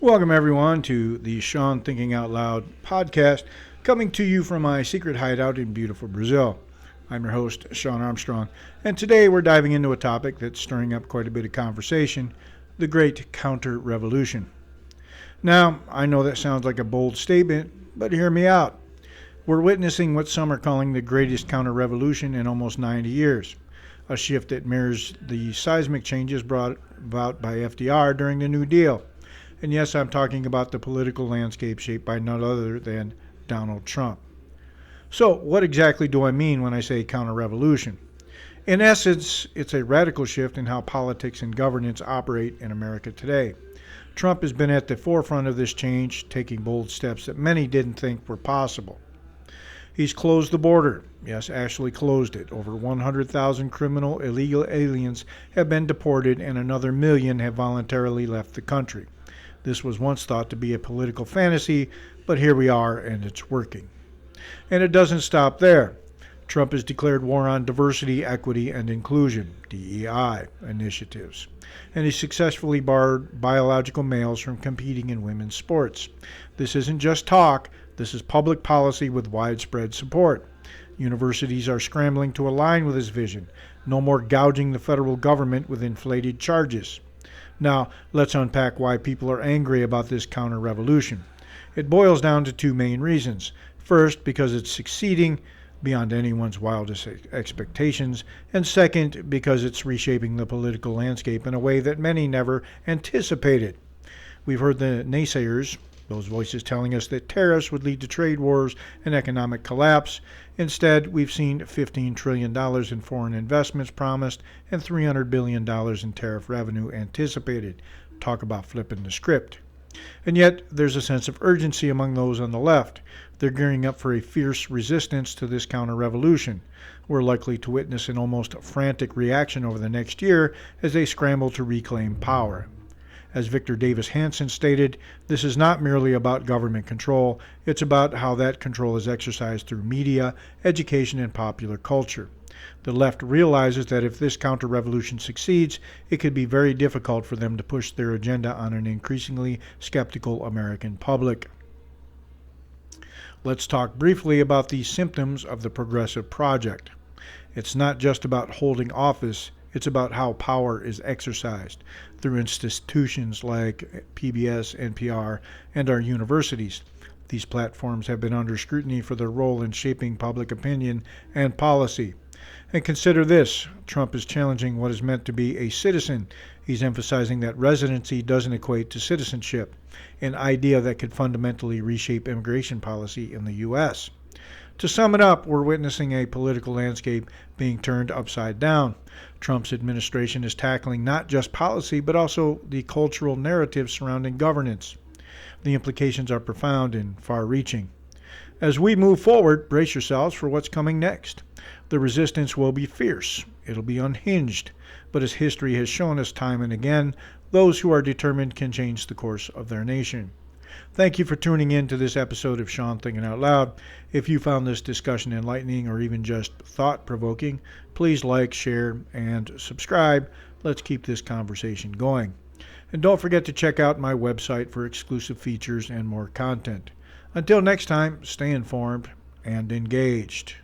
Welcome, everyone, to the Shawn Thinking Out Loud podcast, coming to you from my secret hideout in beautiful Brazil. I'm your host, Shawn Armstrong, and today we're diving into a topic that's stirring up quite a bit of conversation, the great Counterrevolution. Now, I know that sounds like a bold statement, but hear me out. We're witnessing what some are calling the greatest counter-revolution in almost 90 years, a shift that mirrors the seismic changes brought about by FDR during the New Deal. And yes, I'm talking about the political landscape shaped by none other than Donald Trump. So, what exactly do I mean when I say counter-revolution? In essence, it's a radical shift in how politics and governance operate in America today. Trump has been at the forefront of this change, taking bold steps that many didn't think were possible. He's closed the border. Yes, actually closed it. Over 100,000 criminal illegal aliens have been deported and another million have voluntarily left the country. This was once thought to be a political fantasy, but here we are and it's working. And it doesn't stop there. Trump has declared war on diversity, equity, and inclusion, DEI, initiatives. And he successfully barred biological males from competing in women's sports. This isn't just talk, this is public policy with widespread support. Universities are scrambling to align with his vision. No more gouging the federal government with inflated charges. Now, let's unpack why people are angry about this counter-revolution. It boils down to two main reasons. First, because it's succeeding beyond anyone's wildest expectations, and second, because it's reshaping the political landscape in a way that many never anticipated. We've heard the naysayers, those voices telling us that tariffs would lead to trade wars and economic collapse. Instead, we've seen $15 trillion in foreign investments promised and $300 billion in tariff revenue anticipated. Talk about flipping the script. And yet, there's a sense of urgency among those on the left. They're gearing up for a fierce resistance to this counter-revolution. We're likely to witness an almost frantic reaction over the next year as they scramble to reclaim power. As Victor Davis Hanson stated, this is not merely about government control, it's about how that control is exercised through media, education, and popular culture. The left realizes that if this counter-revolution succeeds, it could be very difficult for them to push their agenda on an increasingly skeptical American public. Let's talk briefly about the symptoms of the progressive project. It's not just about holding office, it's about how power is exercised through institutions like PBS, NPR, and our universities. These platforms have been under scrutiny for their role in shaping public opinion and policy. And consider this, Trump is challenging what is meant to be a citizen. He's emphasizing that residency doesn't equate to citizenship, an idea that could fundamentally reshape immigration policy in the U.S. To sum it up, we're witnessing a political landscape being turned upside down. Trump's administration is tackling not just policy, but also the cultural narrative surrounding governance. The implications are profound and far-reaching. As we move forward, brace yourselves for what's coming next. The resistance will be fierce. It'll be unhinged. But as history has shown us time and again, those who are determined can change the course of their nation. Thank you for tuning in to this episode of Shawn Thinking Out Loud. If you found this discussion enlightening or even just thought-provoking, please like, share, and subscribe. Let's keep this conversation going. And don't forget to check out my website for exclusive features and more content. Until next time, stay informed and engaged.